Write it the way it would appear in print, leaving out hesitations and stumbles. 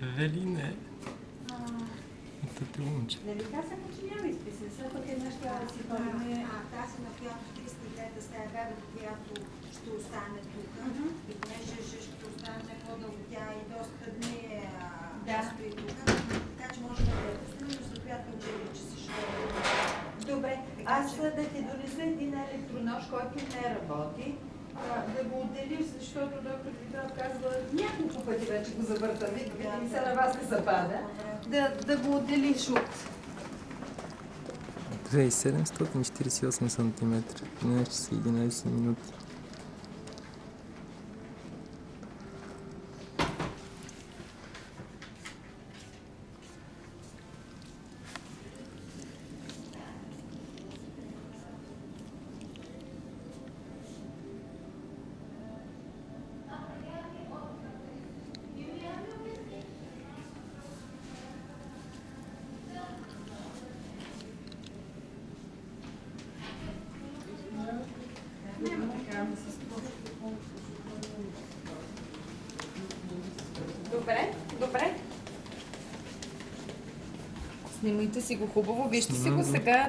Велине, ето ти момче. Нали казаха, че няма изписан, след пък една ще да си пълне. Тази, на която 303 стая баба, която ще остане тук, и понеже ще остане по-дълго, тя и доста дни стои тук, така че може да е пуснем, за която учили, че си ще Добре, аз да ти донеса един електронож, който не работи, да го отделиш, защото доктор Димитров казва няколко пъти вече го завъртаме, да видим се на вас не запада, да го отделиш от... 2748 см, 11 часа 11 минути. Добре, добре. Снимайте си го хубаво, вижте си го сега.